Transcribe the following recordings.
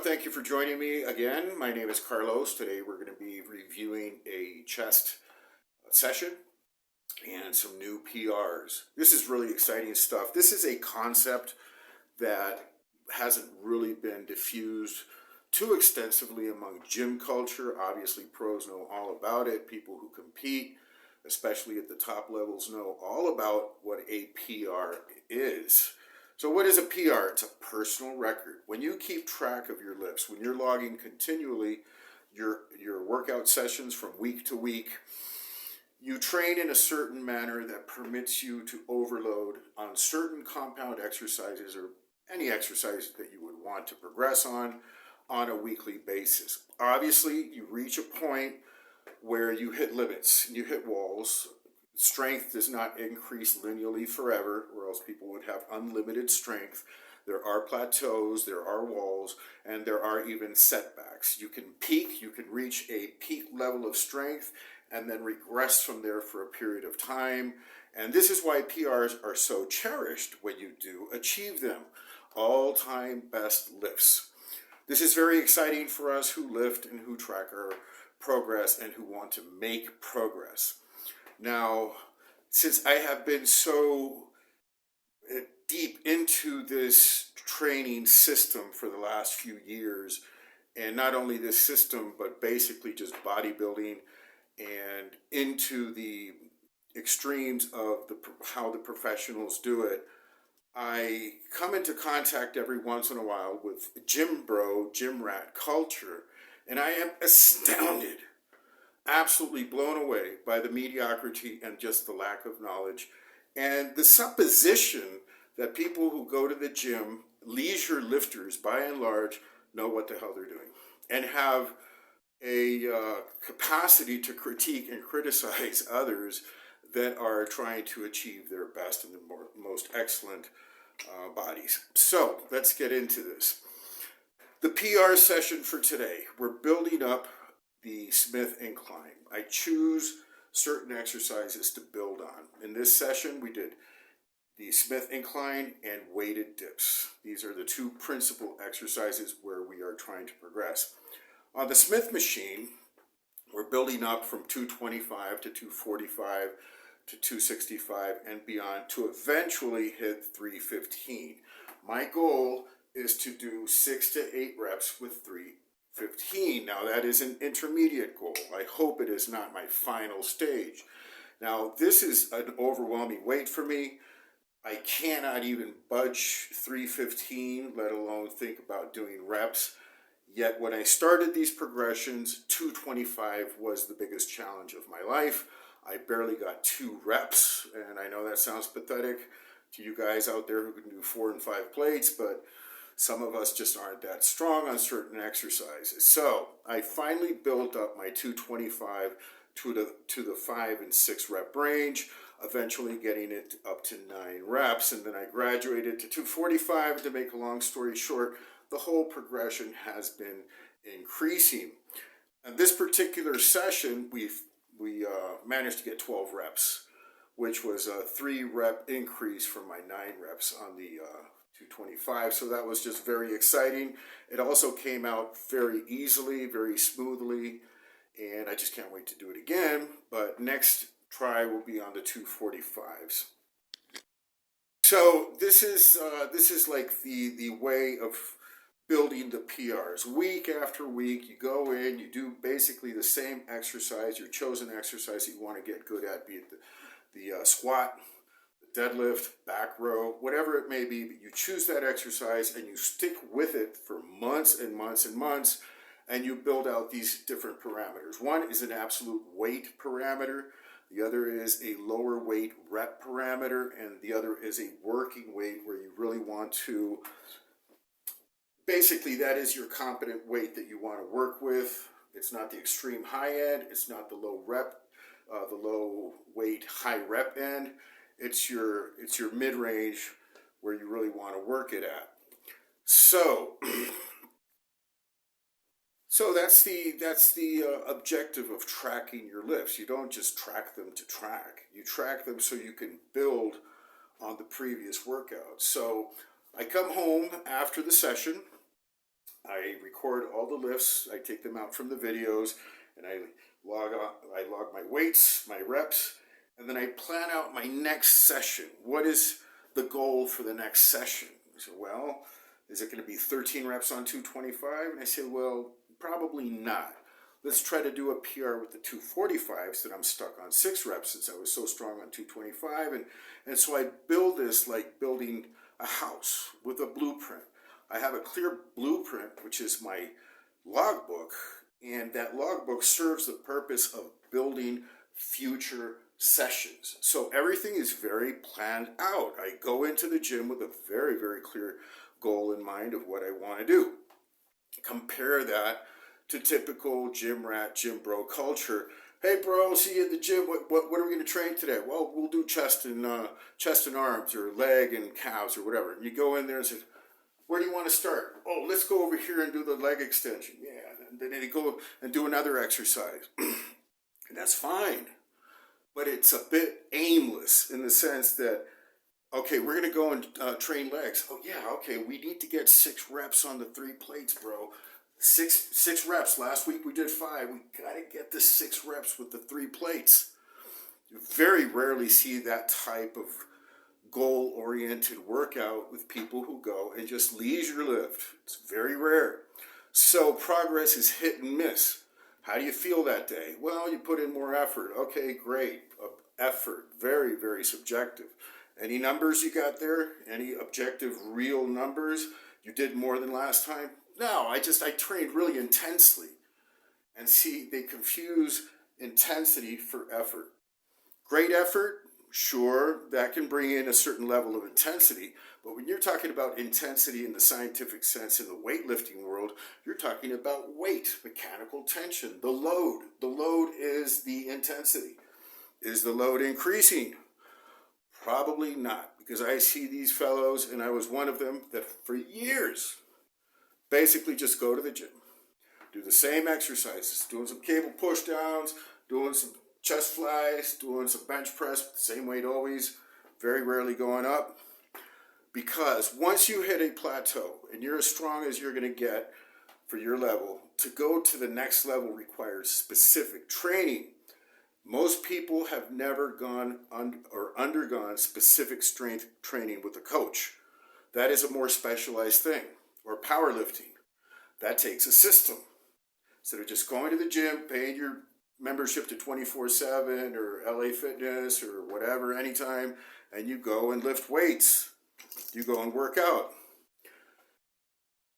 everyone. Thank you for joining me again. My name is Carlos. Today we're going to be reviewing a chest session and some new PRs. This is really exciting stuff. This is a concept that hasn't really been diffused too extensively among gym culture. Obviously, pros know all about it. People who compete, especially at the top levels, know all about what a PR is. So what is a PR? It's a personal record. When you keep track of your lifts, when you're logging continually your workout sessions from week to week, you train in a certain manner that permits you to overload on certain compound exercises or any exercise that you would want to progress on a weekly basis. Obviously, you reach a point where you hit limits, you hit walls. Strength does not increase linearly forever, or else people would have unlimited strength. There are plateaus, there are walls, and there are even setbacks. You can peak, you can reach a peak level of strength, and then regress from there for a period of time. And this is why PRs are so cherished when you do achieve them. All-time best lifts. This is very exciting for us who lift and who track our progress and who want to make progress. Now, since I have been so deep into this training system for the last few years, and not only this system, but basically just bodybuilding and into the extremes of how the professionals do it, I come into contact every once in a while with gym bro, gym rat culture, and I am astounded, absolutely blown away by the mediocrity and just the lack of knowledge and the supposition that people who go to the gym, leisure lifters by and large, know what the hell they're doing and have a capacity to critique and criticize others that are trying to achieve their best and the most excellent bodies. So let's get into this. The PR session for today, we're building up the Smith incline. I choose certain exercises to build on. In this session, we did the Smith incline and weighted dips. These are the two principal exercises where we are trying to progress. On the Smith machine, we're building up from 225 to 245 to 265 and beyond to eventually hit 315. My goal is to do 6 to 8 reps with 315. Now that is an intermediate goal. I hope it is not my final stage. Now this is an overwhelming weight for me. I cannot even budge 315, let alone think about doing reps. Yet when I started these progressions, 225 was the biggest challenge of my life. I barely got 2 reps, and I know that sounds pathetic to you guys out there who can do 4 and 5 plates, but some of us just aren't that strong on certain exercises. So I finally built up my 225 to the 5 and 6 rep range, eventually getting it up to 9 reps, and then I graduated to 245. To make a long story short, the whole progression has been increasing. In this particular session, we managed to get 12 reps, which was a 3 rep increase from my 9 reps on the 225. So that was just very exciting. It also came out very easily, very smoothly, and I just can't wait to do it again. But next try will be on the 245s. So this is like the way of building the PRs. Week after week, you go in, you do basically the same exercise, your chosen exercise that you want to get good at, be it the squat, the deadlift, back row, whatever it may be, but you choose that exercise and you stick with it for months and months and months, and you build out these different parameters. One is an absolute weight parameter, the other is a lower weight rep parameter, and the other is a working weight where you really want to, basically that is your competent weight that you want to work with. It's not the extreme high end, it's not the low weight high rep end. It's your mid-range where you really want to work it at. So that's the objective of tracking your lifts. You don't just track them to track. You track them so you can build on the previous workout. So I come home after the session, I record all the lifts. I take them out from the videos, and I log my weights, my reps, and then I plan out my next session. What is the goal for the next session? So, well, is it going to be 13 reps on 225? And I say, well, probably not. Let's try to do a PR with the 245s that I'm stuck on 6 reps since I was so strong on 225. And so I build this like building a house with a blueprint. I have a clear blueprint, which is my logbook, and that logbook serves the purpose of building future sessions. So everything is very planned out. I go into the gym with a very, very clear goal in mind of what I want to do. Compare that to typical gym rat, gym bro culture. Hey bro, see you at the gym. What are we going to train today? Well, we'll do chest and arms, or leg and calves, or whatever. And you go in there and say, where do you want to start? Oh, let's go over here and do the leg extension. Yeah, and then you go and do another exercise. And that's fine. But it's a bit aimless in the sense that, okay, we're going to go and train legs. Oh, yeah, okay, we need to get 6 reps on the 3 plates, bro. Six reps. Last week we did 5. We got to get the 6 reps with the 3 plates. You very rarely see that type of goal-oriented workout with people who go and just leisure lift. It's very rare. So progress is hit and miss. How do you feel that day? Well, you put in more effort. Okay, great. Effort, very, very subjective. Any numbers you got there? Any objective, real numbers? You did more than last time? No, I trained really intensely. And see, they confuse intensity for effort. Great effort, sure, that can bring in a certain level of intensity. But when you're talking about intensity in the scientific sense in the weightlifting world, you're talking about weight, mechanical tension, the load. The load is the intensity. Is the load increasing? Probably not, because I see these fellows, and I was one of them, that for years basically just go to the gym, do the same exercises, doing some cable push downs, doing some chest flies, doing some bench press with the same weight always, very rarely going up. Because once you hit a plateau and you're as strong as you're going to get for your level, to go to the next level requires specific training. Most people have never gone or undergone specific strength training with a coach. That is a more specialized thing. Or powerlifting. That takes a system. Instead of just going to the gym, paying your membership to 24/7 or LA Fitness or whatever anytime, and you go and lift weights. You go and work out.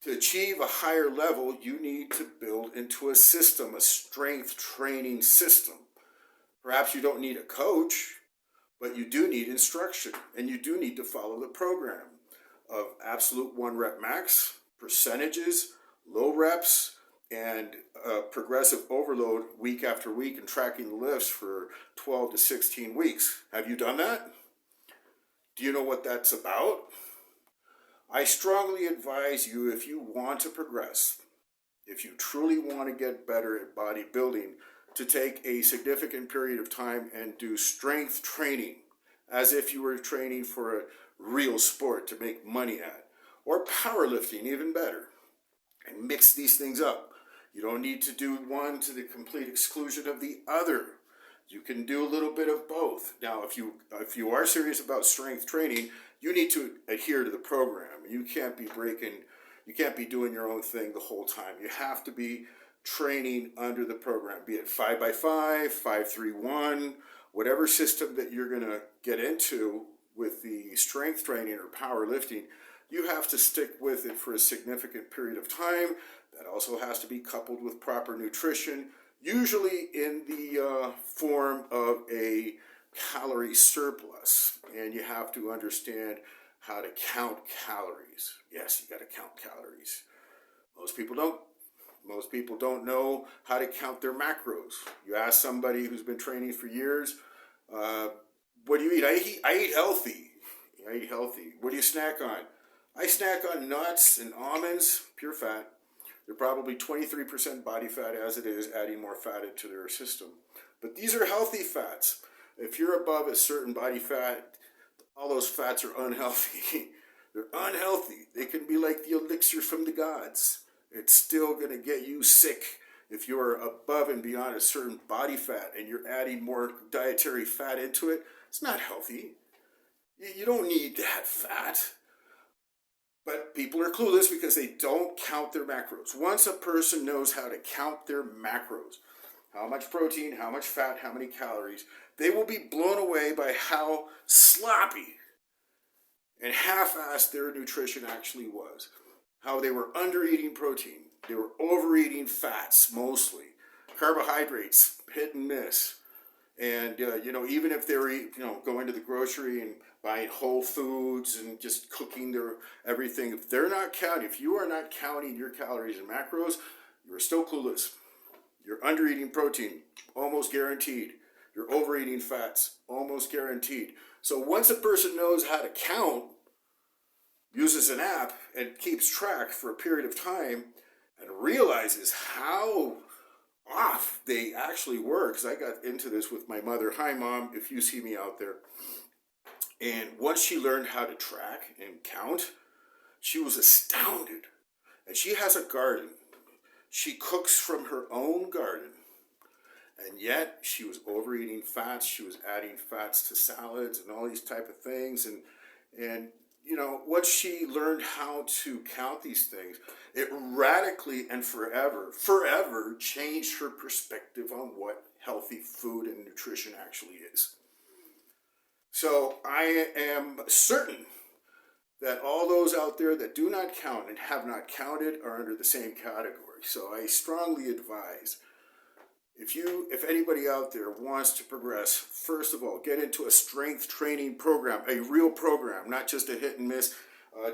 To achieve a higher level, you need to build into a system, a strength training system. Perhaps you don't need a coach, but you do need instruction, and you do need to follow the program of absolute 1 rep max, percentages, low reps, and progressive overload week after week, and tracking the lifts for 12 to 16 weeks. Have you done that? Do you know what that's about? I strongly advise you, if you want to progress, if you truly want to get better at bodybuilding, to take a significant period of time and do strength training as if you were training for a real sport to make money at, or powerlifting, even better, and mix these things up. You don't need to do one to the complete exclusion of the other. You can do a little bit of both. Now, if you are serious about strength training, you need to adhere to the program. You can't be doing your own thing the whole time. You have to be training under the program, be it 5x5, 5-3-1, whatever system that you're going to get into with the strength training or powerlifting. You have to stick with it for a significant period of time. That also has to be coupled with proper nutrition, usually in the form of a calorie surplus. And you have to understand how to count calories. Yes, you got to count calories. Most people don't. Most people don't know how to count their macros. You ask somebody who's been training for years, what do you eat? I eat healthy. I eat healthy. What do you snack on? I snack on nuts and almonds, pure fat. They're probably 23% body fat as it is, adding more fat into their system. But these are healthy fats. If you're above a certain body fat, all those fats are unhealthy. They're unhealthy. They can be like the elixir from the gods. It's still going to get you sick if you're above and beyond a certain body fat and you're adding more dietary fat into it. It's not healthy. You don't need that fat. But people are clueless because they don't count their macros. Once a person knows how to count their macros, how much protein, how much fat, how many calories, they will be blown away by how sloppy and half-assed their nutrition actually was. How they were under-eating protein. They were overeating fats mostly. Carbohydrates, hit and miss. And, even if they were, going to the grocery and buying whole foods and just cooking their everything, if you are not counting your calories and macros, you're still clueless. You're under-eating protein, almost guaranteed. You're overeating fats, almost guaranteed. So once a person knows how to count, uses an app, and keeps track for a period of time, and realizes how off they actually were, because I got into this with my mother. Hi, Mom, if you see me out there. And once she learned how to track and count, she was astounded. And she has a garden. She cooks from her own garden. And yet she was overeating fats. She was adding fats to salads and all these type of things. And once she learned how to count these things, it radically and forever changed her perspective on what healthy food and nutrition actually is. So I am certain that all those out there that do not count and have not counted are under the same category. So I strongly advise, if anybody out there wants to progress, first of all, get into a strength training program, a real program, not just a hit and miss.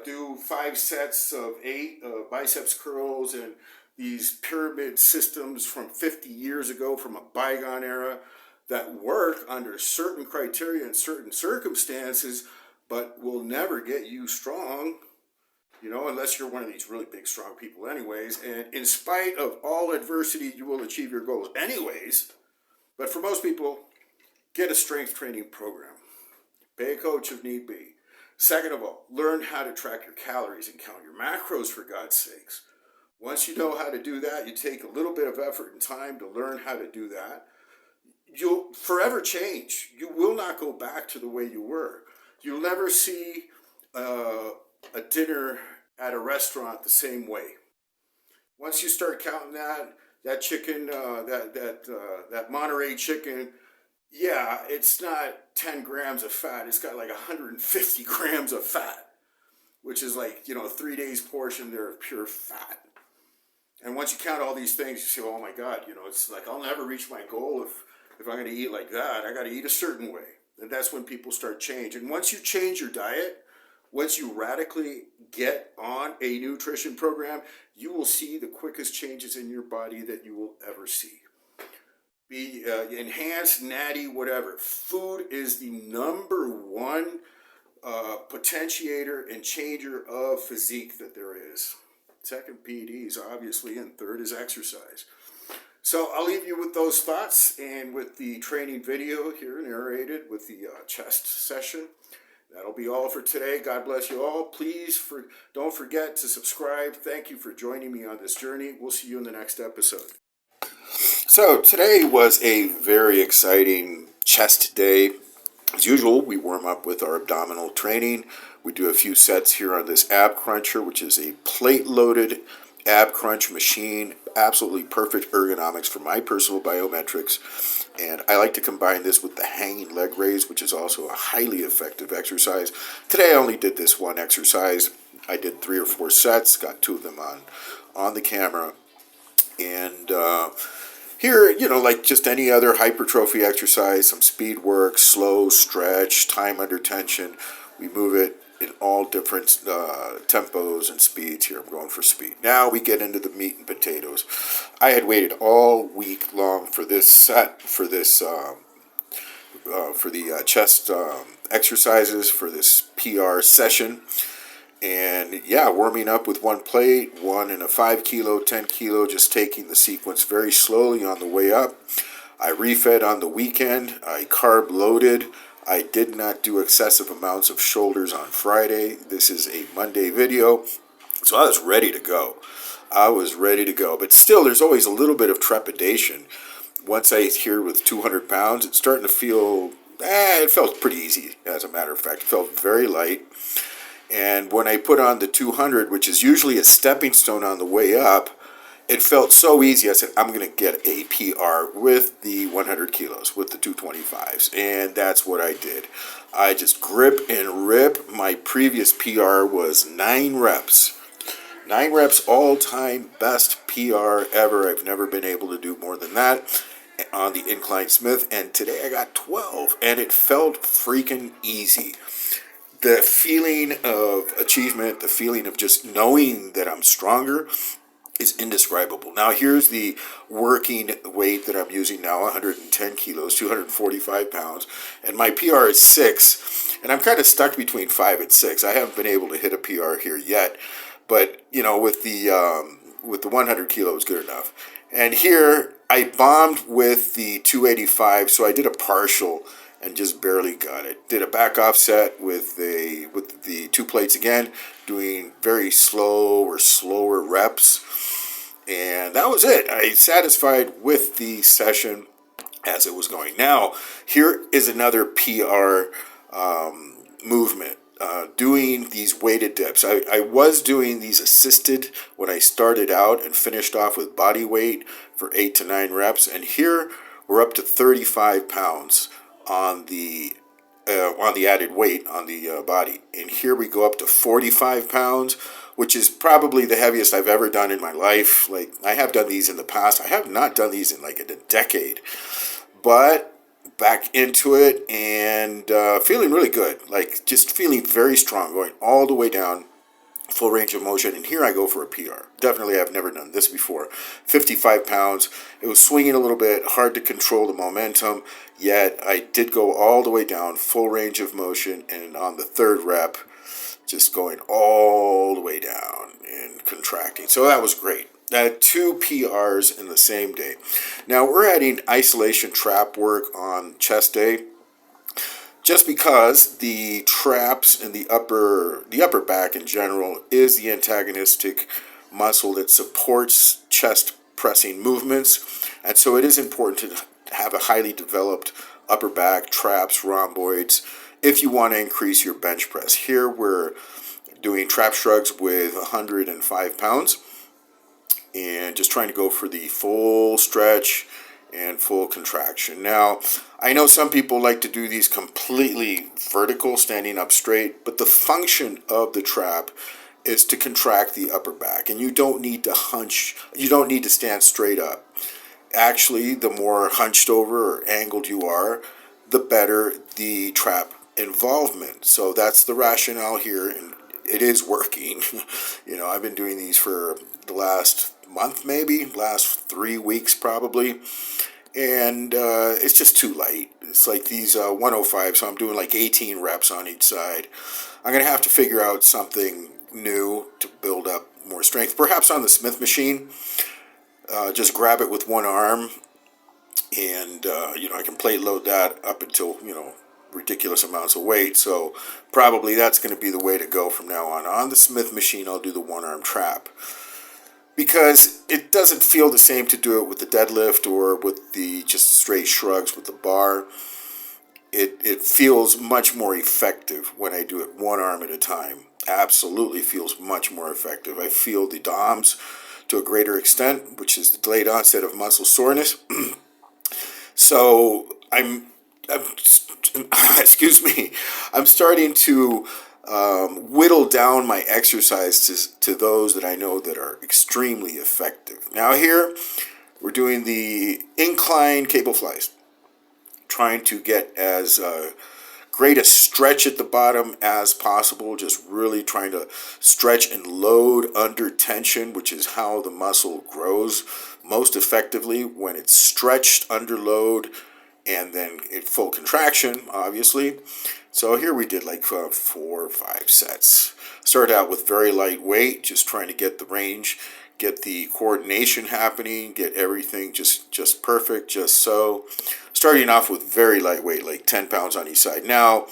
Do 5 sets of 8 biceps curls and these pyramid systems from 50 years ago, from a bygone era, that work under certain criteria and certain circumstances, but will never get you strong, unless you're one of these really big, strong people anyways. And in spite of all adversity, you will achieve your goals anyways. But for most people, get a strength training program. Pay a coach if need be. Second of all, learn how to track your calories and count your macros, for God's sakes. Once you know how to do that, you take a little bit of effort and time to learn how to do that, you'll forever change. You will not go back to the way you were. You'll never see a dinner at a restaurant the same way. Once you start counting that chicken, that Monterey chicken, yeah, it's not 10 grams of fat. It's got like 150 grams of fat, which is like, 3 days portion there of pure fat. And once you count all these things, you say, oh my God, it's like I'll never reach my goal if I'm going to eat like that. I got to eat a certain way. And that's when people start change. And once you change your diet, once you radically get on a nutrition program, you will see the quickest changes in your body that you will ever see. Be enhanced, natty, whatever. Food is the number one potentiator and changer of physique that there is. Second, PEDs, obviously, and third is exercise. So I'll leave you with those thoughts and with the training video here narrated with the chest session. That'll be all for today. God bless you all. Please don't forget to subscribe. Thank you for joining me on this journey. We'll see you in the next episode. So today was a very exciting chest day. As usual, we warm up with our abdominal training. We do a few sets here on this ab cruncher, which is a plate-loaded ab crunch machine. Absolutely perfect ergonomics for my personal biometrics. And I like to combine this with the hanging leg raise, which is also a highly effective exercise. Today I only did this one exercise. I did 3 or 4 sets, got 2 of them on the camera. And here, like just any other hypertrophy exercise, some speed work, slow stretch, time under tension. We move it in all different tempos and speeds. Here I'm going for speed. Now we get into the meat and potatoes. I had waited all week long for this set, for this for the chest exercises, for this PR session. And yeah, warming up with 1 plate, 1 in a 5 kilo, 10 kilo, just taking the sequence very slowly on the way up. I refed on the weekend. I carb loaded. I did not do excessive amounts of shoulders on Friday. This is a Monday video, so I was ready to go. I was ready to go. But still, there's always a little bit of trepidation. Once I hit here with 200 pounds, it's starting to feel, it felt pretty easy, as a matter of fact. It felt very light. And when I put on the 200, which is usually a stepping stone on the way up, it felt so easy. I said, I'm going to get a PR with the 100 kilos, with the 225s. And that's what I did. I just grip and rip. My previous PR was 9 reps. 9 reps, all-time best PR ever. I've never been able to do more than that on the incline Smith. And today I got 12. And it felt freaking easy. The feeling of achievement, the feeling of just knowing that I'm stronger is indescribable. Now here's the working weight that I'm using now, 110 kilos, 245 pounds, and my PR is 6, and I'm kind of stuck between 5 and 6. I haven't been able to hit a PR here yet, but you know, with the 100 kilos, good enough. And here I bombed with the 285, so I did a partial and just barely got it. Did a back offset with the 2 plates again, doing very slow or slower reps. And that was it. I satisfied with the session as it was going. Now, here is another PR movement. Doing these weighted dips. I was doing these assisted when I started out and finished off with body weight for 8 to 9 reps. And here we're up to 35 pounds on the added weight on the body. And here we go up to 45 pounds, which is probably the heaviest I've ever done in my life. Like, I have done these in the past. I have not done these in like a decade. But back into it and feeling really good. Like, just feeling very strong, going all the way down, full range of motion. And here I go for a PR. Definitely, I've never done this before. 55 pounds. It was swinging a little bit, hard to control the momentum, yet I did go all the way down, full range of motion, and on the 3rd rep, just going all the way down and contracting. So that was great. I had 2 PRs in the same day. Now we're adding isolation trap work on chest day, just because the traps in the upper back in general is the antagonistic muscle that supports chest pressing movements, and so it is important to have a highly developed upper back, traps, rhomboids, if you want to increase your bench press. Here we're doing trap shrugs with 105 pounds and just trying to go for the full stretch and full contraction. Now, I know some people like to do these completely vertical, standing up straight, but the function of the trap is to contract the upper back, and you don't need to hunch, you don't need to stand straight up. Actually, the more hunched over or angled you are, the better the trap involvement. So that's the rationale here, and it is working. You know, I've been doing these for the last month, maybe last 3 weeks probably, and it's just too light. It's like these 105, so I'm doing like 18 reps on each side. I'm gonna have to figure out something new to build up more strength, perhaps on the Smith machine. Just grab it with one arm, and you know, I can plate load that up until, you know, ridiculous amounts of weight. So probably that's going to be the way to go from now on. On the Smith machine, I'll do the one arm trap, because it doesn't feel the same to do it with the deadlift or with the just straight shrugs with the bar. It feels much more effective when I do it one arm at a time. Absolutely feels much more effective. I feel the DOMs to a greater extent, which is the delayed onset of muscle soreness. So I'm excuse me, I'm starting to whittle down my exercises to those that I know that are extremely effective. Now here, we're doing the incline cable flies, trying to get as great a stretch at the bottom as possible, just really trying to stretch and load under tension, which is how the muscle grows most effectively, when it's stretched under load and then at full contraction, obviously. So here we did like 4 or 5 sets. Started out with very light weight, just trying to get the range, get the coordination happening, get everything just perfect, just so. Starting off with very lightweight, like 10 pounds on each side. Now,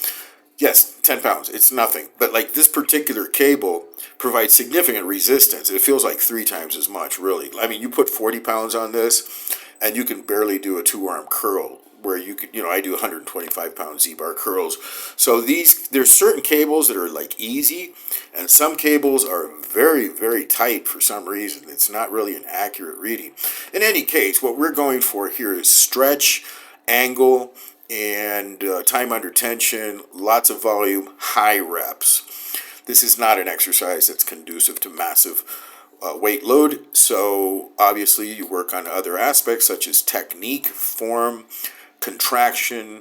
Yes, 10 pounds. It's nothing. But like this particular cable provides significant resistance. It feels like 3 times as much, really. I mean, you put 40 pounds on this and you can barely do a 2-arm curl where you could, I do 125-pound Z-bar curls. So there's certain cables that are like easy, and some cables are very, very tight for some reason. It's not really an accurate reading. In any case, what we're going for here is stretch, angle, and time under tension, lots of volume, high reps. This is not an exercise that's conducive to massive weight load, so obviously you work on other aspects such as technique, form, contraction,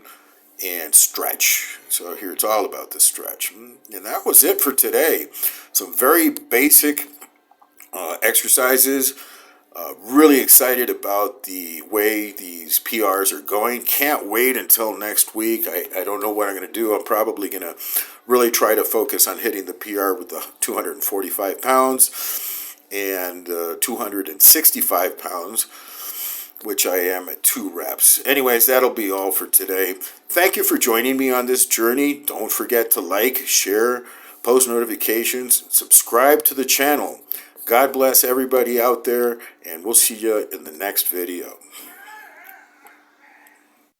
and stretch. So here it's all about the stretch. And that was it for today. Some very basic exercises. Really excited about the way these PRs are going. Can't wait until next week. I don't know what I'm going to do. I'm probably going to really try to focus on hitting the PR with the 245 pounds and 265 pounds, which I am at 2 reps. Anyways, that'll be all for today. Thank you for joining me on this journey. Don't forget to like, share, post notifications, subscribe to the channel. God bless everybody out there, and we'll see you in the next video.